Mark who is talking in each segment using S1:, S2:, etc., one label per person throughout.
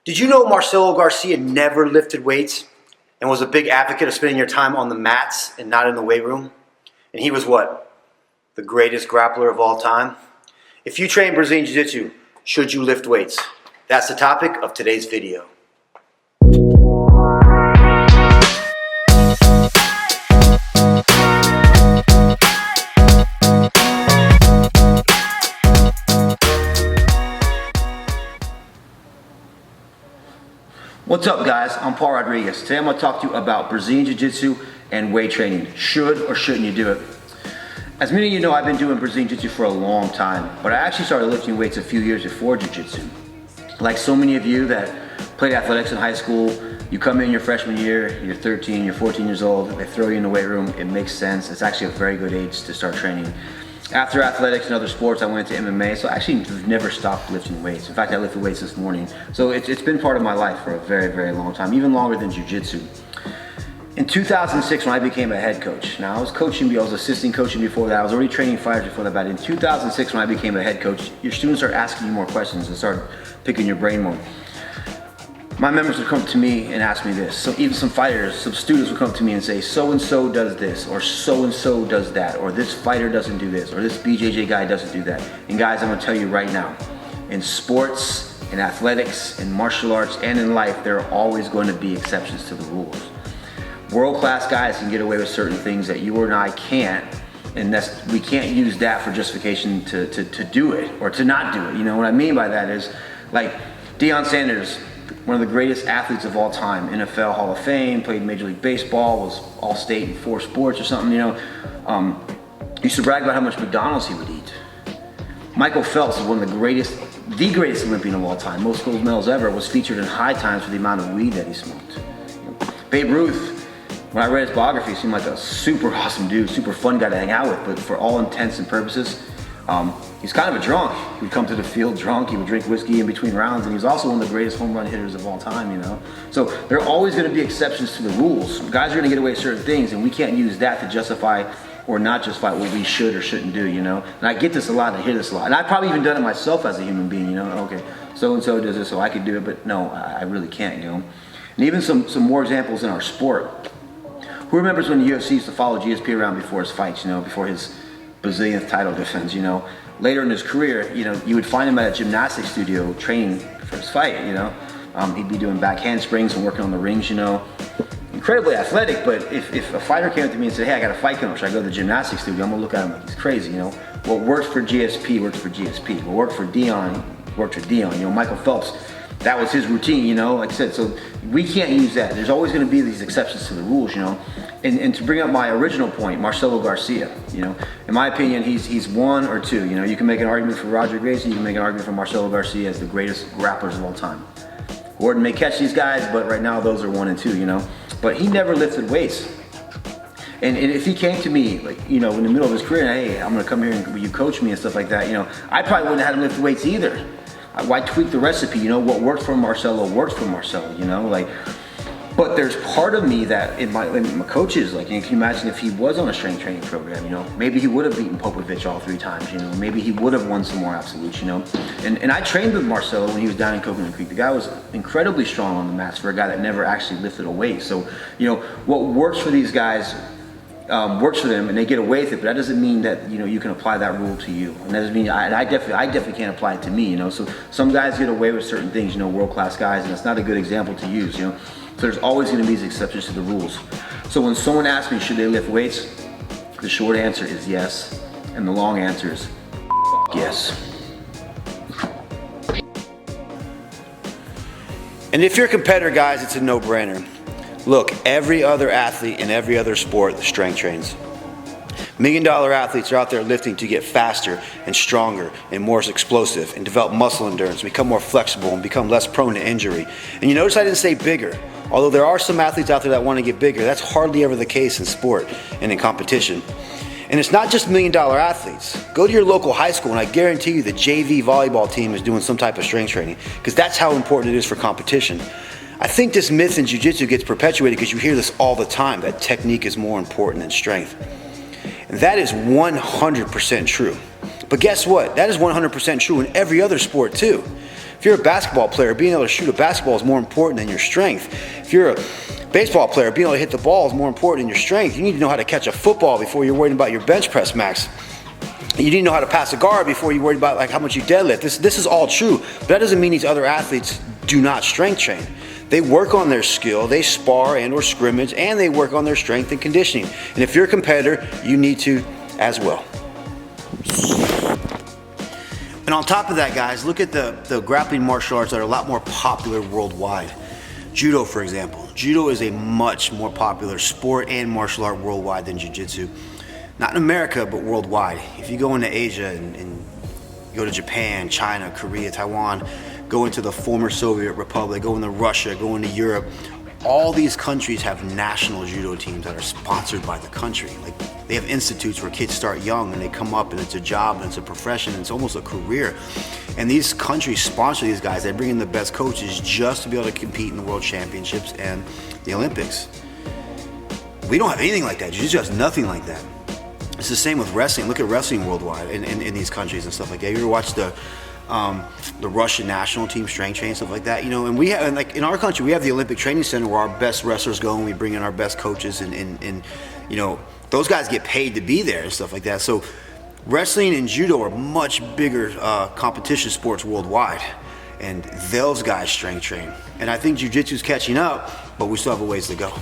S1: Did you know Marcelo Garcia never lifted weights and was a big advocate of spending your time on the mats and not in the weight room? And he was what? The greatest grappler of all time? If you train Brazilian Jiu-Jitsu, should you lift weights? That's the topic of today's video. What's up, guys? I'm Paul Rodriguez. Today I'm going to talk to you about Brazilian Jiu-Jitsu and weight training. Should or shouldn't you do it? As many of you know, I've been doing Brazilian Jiu-Jitsu for a long time, but I actually started lifting weights a few years before Jiu-Jitsu. Like so many of you that played athletics in high school, you come in your freshman year, you're 13, you're 14 years old, they throw you in the weight room, it makes sense. It's actually a very good age to start training. After athletics and other sports, I went into MMA, so I actually never stopped lifting weights. In fact, I lifted weights this morning. So it's been part of my life for a very, very long time, even longer than Jiu-Jitsu. In 2006, when I became a head coach, now I was assistant coaching before that, I was already training fighters before that, but in 2006, when I became a head coach, your students start asking you more questions and start picking your brain more. My members would come to me and ask me this. So even some fighters, some students would come to me and say, so-and-so does this, or so-and-so does that, or this fighter doesn't do this, or this BJJ guy doesn't do that. And guys, I'm gonna tell you right now, in sports, in athletics, in martial arts, and in life, there are always going to be exceptions to the rules. World-class guys can get away with certain things that you or I can't, and we can't use that for justification to do it, or to not do it. You know what I mean by that is, like Deion Sanders, one of the greatest athletes of all time, NFL Hall of Fame, played Major League Baseball, was all-state in 4 sports or something, you know. Used to brag about how much McDonald's he would eat. Michael Phelps is one of the greatest Olympian of all time, most gold medals ever, was featured in High Times for the amount of weed that he smoked. Babe Ruth, when I read his biography, he seemed like a super awesome dude, super fun guy to hang out with, but for all intents and purposes, he's kind of a drunk. He would come to the field drunk, he would drink whiskey in between rounds, and he's also one of the greatest home run hitters of all time, you know? So there are always gonna be exceptions to the rules. Guys are gonna get away with certain things, and we can't use that to justify or not justify what we should or shouldn't do, you know? And I get this a lot, and I hear this a lot. And I've probably even done it myself as a human being, you know? Okay, so-and-so does this, so I could do it, but no, I really can't, you know? And even some more examples in our sport. Who remembers when the UFC used to follow GSP around before his fights, you know, before his Brazilian title defense, you know? Later in his career, you know, you would find him at a gymnastics studio training for his fight, you know? He'd be doing back handsprings and working on the rings, you know? Incredibly athletic, but if a fighter came up to me and said, hey, I got a fight coming up, should I go to the gymnastics studio? I'm gonna look at him like he's crazy, you know? What worked for GSP worked for GSP. What worked for Deion worked for Deion. You know, Michael Phelps, that was his routine, you know? Like I said, so we can't use that. There's always gonna be these exceptions to the rules, you know? And to bring up my original point, Marcelo Garcia, you know, in my opinion, he's 1 or 2. You know, you can make an argument for Roger Gracie, you can make an argument for Marcelo Garcia as the greatest grapplers of all time. Gordon may catch these guys, but right now those are 1 and 2, you know. But he never lifted weights. And if he came to me, like, you know, in the middle of his career, hey, I'm gonna come here and will you coach me and stuff like that, you know, I probably wouldn't have had him lift weights either. Why tweak the recipe? You know, what worked for Marcelo worked for Marcelo, you know, like. But there's part of me that in my coaches, like, you can imagine if he was on a strength training program, you know, maybe he would have beaten Popovich all 3 times, you know, maybe he would have won some more absolutes, you know. And I trained with Marcelo when he was down in Coconut Creek. The guy was incredibly strong on the mats for a guy that never actually lifted a weight. So, you know, what works for these guys works for them, and they get away with it, but that doesn't mean that, you know, you can apply that rule to you. And that doesn't mean, I definitely can't apply it to me, you know. So some guys get away with certain things, you know, world-class guys, and it's not a good example to use, you know. So there's always going to be these exceptions to the rules. So when someone asks me, should they lift weights? The short answer is yes, and the long answer is yes. And if you're a competitor, guys, it's a no-brainer. Look, every other athlete in every other sport strength trains. $1 million athletes are out there lifting to get faster and stronger and more explosive and develop muscle endurance, become more flexible and become less prone to injury. And you notice I didn't say bigger. Although there are some athletes out there that want to get bigger, that's hardly ever the case in sport and in competition. And it's not just $1 million athletes. Go to your local high school and I guarantee you the JV volleyball team is doing some type of strength training, because that's how important it is for competition. I think this myth in jiu-jitsu gets perpetuated because you hear this all the time, that technique is more important than strength. And that is 100% true.
S2: But guess what? That is 100% true in every other sport too. If you're a basketball player, being able to shoot a basketball is more important than your strength. If you're a baseball player, being able to hit the ball is more important than your strength. You need to know how to catch a football before you're worried about your bench press max. You need to know how to pass a guard before you're worried about like how much you deadlift. This is all true, but that doesn't mean these other athletes do not strength train. They work on their skill, they spar and or scrimmage, and they work on their strength and conditioning. And if you're a competitor, you need to as well. And on top of that, guys, look at the grappling martial arts that are a lot more popular worldwide. Judo, for example. Judo is a much more popular sport and martial art worldwide than Jiu Jitsu. Not in America, but worldwide. If you go into Asia and go to Japan, China, Korea, Taiwan, go into the former Soviet Republic, go into Russia, go into Europe, all these countries have national judo teams that are sponsored by the country. Like, they have institutes where kids start young and they come up and it's a job and it's a profession and it's almost a career. And these countries sponsor these guys. They bring in the best coaches just to be able to compete in the World Championships and the Olympics. We don't have anything like that. Jiu-Jitsu has nothing like that. It's the same with wrestling. Look at wrestling worldwide in these countries and stuff like that. You ever watch the Russian national team strength train, stuff like that, you know? And we have, and like in our country, we have the Olympic Training Center where our best wrestlers go and we bring in our best coaches and you know, those guys get paid to be there and stuff like that. So wrestling and judo are much bigger competition sports worldwide, and those guys strength train. And I think jiu-jitsu's catching up, but we still have a ways to go.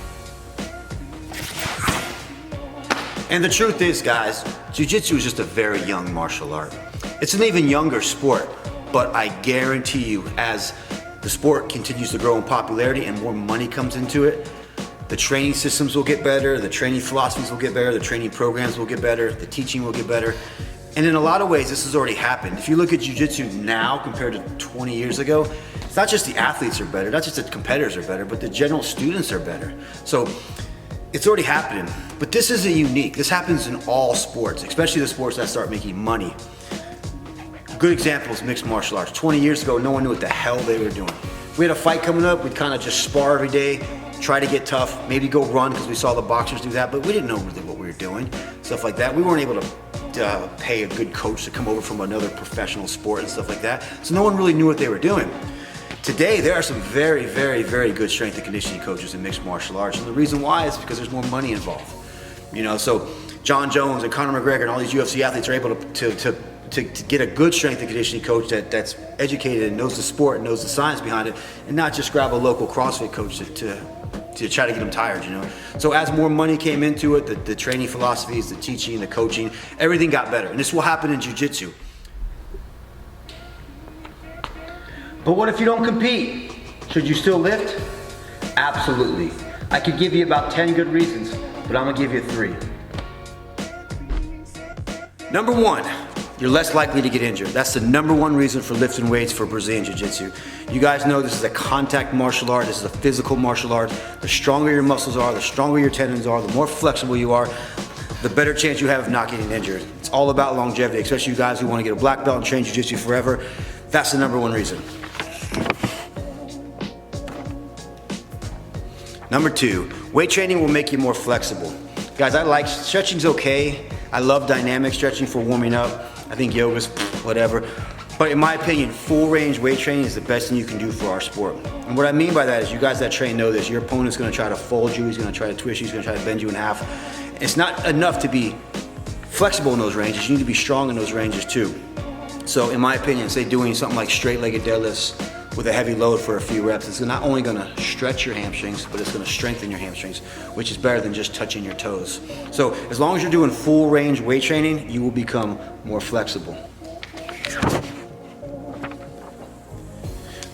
S2: And the truth is, guys, jiu-jitsu is just a very young martial art. It's an even younger sport, but I guarantee you, as the sport continues to grow in popularity and more money comes into it, the training systems will get better, the training philosophies will get better, the training programs will get better, the teaching will get better. And in a lot of ways, this has already happened. If you look at jiu-jitsu now compared to 20 years ago, it's not just the athletes are better, not just the competitors are better, but the general students are better. So it's already happening, but this isn't unique. This happens in all sports, especially the sports that start making money. Good example is mixed martial arts. 20 years ago, no one knew what the hell they were doing. If we had a fight coming up, we'd kind of just spar every day, try to get tough, maybe go run because we saw the boxers do that, but we didn't know really what we were doing, stuff like that. We weren't able to pay a good coach to come over from another professional sport and stuff like that, so no one really knew what they were doing. Today, there are some very, very, very good strength and conditioning coaches in mixed martial arts, and the reason why is because there's more money involved. You know, so John Jones and Conor McGregor and all these UFC athletes are able to get a good strength and conditioning coach that's educated and knows the sport and knows the science behind it, and not just grab a local CrossFit coach to try to get them tired, you know. So as more money came into it, the training philosophies, the teaching, the coaching, everything got better. And this will happen in jiu-jitsu.
S1: But what if you don't compete? Should you still lift? Absolutely. I could give you about 10 good reasons, but I'm gonna give you 3.
S2: Number 1, you're less likely to get injured. That's the number 1 reason for lifting weights for Brazilian Jiu-Jitsu. You guys know this is a contact martial art, this is a physical martial art. The stronger your muscles are, the stronger your tendons are, the more flexible you are, the better chance you have of not getting injured. It's all about longevity, especially you guys who want to get a black belt and train Jiu-Jitsu forever. That's the number 1 reason. Number 2, weight training will make you more flexible. Guys, I like stretching's okay. I love dynamic stretching for warming up. I think yoga's whatever. But in my opinion, full range weight training is the best thing you can do for our sport. And what I mean by that is you guys that train know this. Your opponent's gonna try to fold you, he's gonna try to twist you, he's gonna try to bend you in half. It's not enough to be flexible in those ranges. You need to be strong in those ranges too. So in my opinion, say doing something like straight-legged deadlifts with a heavy load for a few reps, it's not only gonna stretch your hamstrings, but it's gonna strengthen your hamstrings, which is better than just touching your toes. So as long as you're doing full range weight training, you will become more flexible.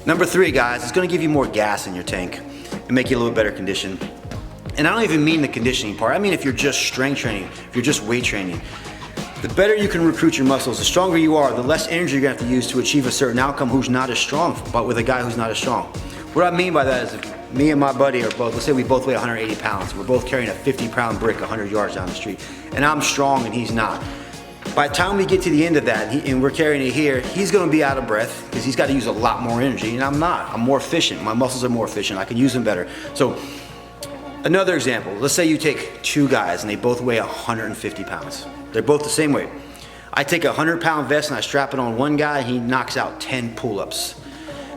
S2: Number 3, guys, it's gonna give you more gas in your tank and make you a little better conditioned. And I don't even mean the conditioning part. I mean if you're just strength training, if you're just weight training. The better you can recruit your muscles, the stronger you are, the less energy you're gonna have to use to achieve a certain outcome who's not as strong, but with a guy who's not as strong. What I mean by that is if me and my buddy are both, let's say we both weigh 180 pounds, we're both carrying a 50-pound brick 100 yards down the street, and I'm strong and he's not. By the time we get to the end of that, and we're carrying it here, he's gonna be out of breath because he's gotta use a lot more energy, and I'm not. I'm more efficient, my muscles are more efficient, I can use them better. So, another example, let's say you take 2 guys and they both weigh 150 pounds. They're both the same weight. I take a 100-pound vest and I strap it on one guy, he knocks out 10 pull-ups.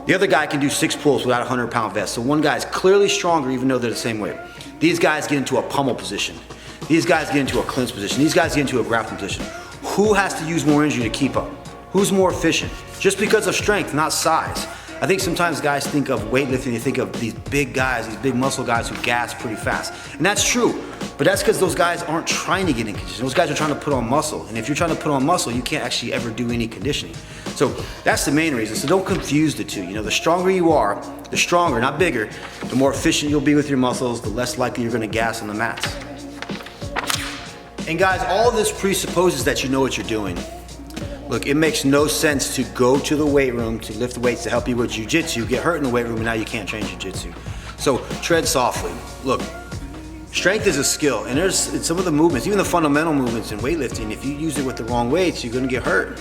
S2: The other guy can do 6 pull-ups without a 100-pound vest. So one guy's clearly stronger even though they're the same weight. These guys get into a pummel position. These guys get into a clinch position. These guys get into a grappling position. Who has to use more energy to keep up? Who's more efficient? Just because of strength, not size. I think sometimes guys think of weightlifting, they think of these big guys, these big muscle guys who gas pretty fast. And that's true, but that's because those guys aren't trying to get in condition. Those guys are trying to put on muscle. And if you're trying to put on muscle, you can't actually ever do any conditioning. So that's the main reason. So don't confuse the two. You know, the stronger you are, the stronger, not bigger, the more efficient you'll be with your muscles, the less likely you're gonna gas on the mats. And guys, all this presupposes that you know what you're doing. Look, it makes no sense to go to the weight room to lift weights to help you with jiu-jitsu, get hurt in the weight room, and now you can't train jiu-jitsu. So tread softly. Look, strength is a skill, and there's some of the movements, even the fundamental movements in weightlifting, if you use it with the wrong weights, you're gonna get hurt.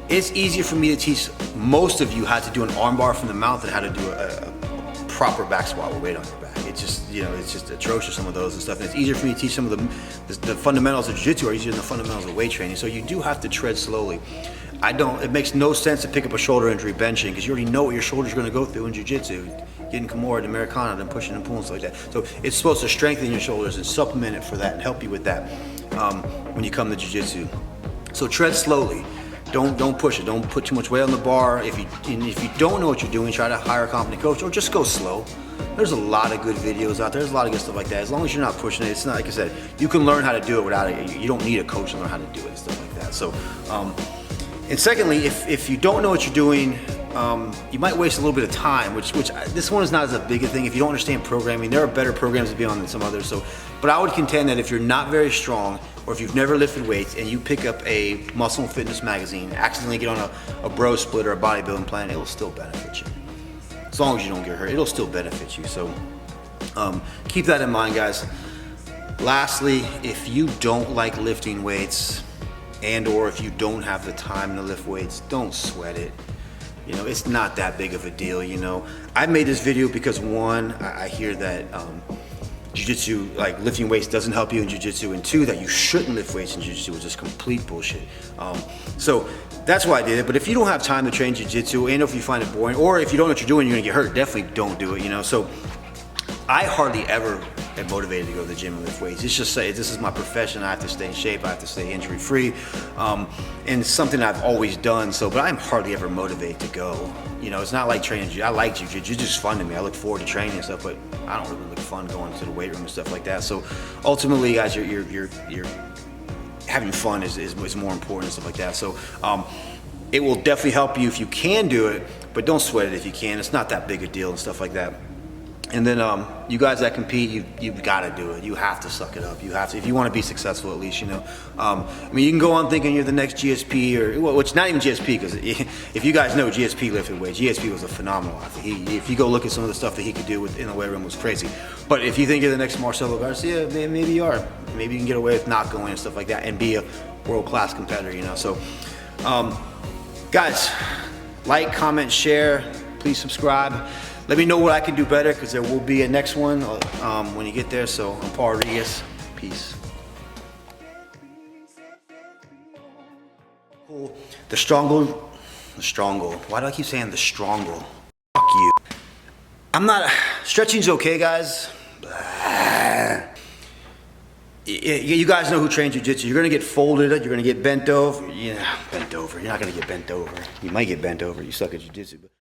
S2: It's easier for me to teach most of you how to do an armbar from the mouth than how to do a proper back squat with weight on your back. It's just, you know, it's just atrocious, some of those and stuff. And it's easier for me to teach some of the fundamentals of jiu-jitsu are easier than the fundamentals of weight training. So you do have to tread slowly. It makes no sense to pick up a shoulder injury benching because you already know what your shoulder's gonna go through in jiu-jitsu. Getting Kimura to Americana, then pushing and pulling, stuff like that. So it's supposed to strengthen your shoulders and supplement it for that and help you with that when you come to jiu-jitsu. So tread slowly. Don't push it. Don't put too much weight on the bar. If you don't know what you're doing, try to hire a competent coach or just go slow. There's a lot of good videos out there. There's a lot of good stuff like that. As long as you're not pushing it, it's not, like I said, you can learn how to do it without it. You don't need a coach to learn how to do it and stuff like that. So, and secondly, if you don't know what you're doing, you might waste a little bit of time, which this one is not as a big a thing. If you don't understand programming, there are better programs to be on than some others. So, but I would contend that if you're not very strong, or if you've never lifted weights and you pick up a muscle and fitness magazine, accidentally get on a bro split or a bodybuilding plan, it will still benefit you. As long as you don't get hurt, it'll still benefit you. So keep that in mind, guys. Lastly, if you don't like lifting weights and or if you don't have the time to lift weights, don't sweat it. You know, it's not that big of a deal, you know. I made this video because one, I hear that jiu-jitsu, like lifting weights doesn't help you in jiu-jitsu, and two, that you shouldn't lift weights in jiu-jitsu, which is complete bullshit. So that's why I did it. But if you don't have time to train jiu-jitsu, and if you find it boring, or if you don't know what you're doing, you're gonna get hurt, definitely don't do it, you know. So I hardly ever am motivated to go to the gym and lift weights. It's just this is my profession. I have to stay in shape. I have to stay injury free, and it's something I've always done. So, but I'm hardly ever motivated to go. You know, it's not like training. I like jiu-jitsu. It's just fun to me. I look forward to training and stuff, but I don't really look fun going to the weight room and stuff like that. So, ultimately, guys, you're having fun is more important and stuff like that. So, it will definitely help you if you can do it, but don't sweat it if you can. It's not that big a deal and stuff like that. And then you guys that compete, you've got to do it. You have to suck it up. You have to, if you want to be successful at least, you know. I mean, you can go on thinking you're the next GSP, or well, which not even GSP, because if you guys know, GSP lifted weight. GSP was a phenomenal athlete. If you go look at some of the stuff that he could do in the weight room, was crazy. But if you think you're the next Marcelo Garcia, maybe you are. Maybe you can get away with not going and stuff like that and be a world-class competitor, you know. So, guys, like, comment, share. Please subscribe. Let me know what I can do better, because there will be a next one when you get there. So I'm Paul Rodriguez. Peace. Cool. The Strongle. Why do I keep saying the Strongle? Fuck you. I'm not. Stretching's okay, guys. You guys know who trains jiu-jitsu. You're gonna get folded. You're gonna get bent over. Yeah, bent over. You're not gonna get bent over. You might get bent over. You suck at jiu-jitsu.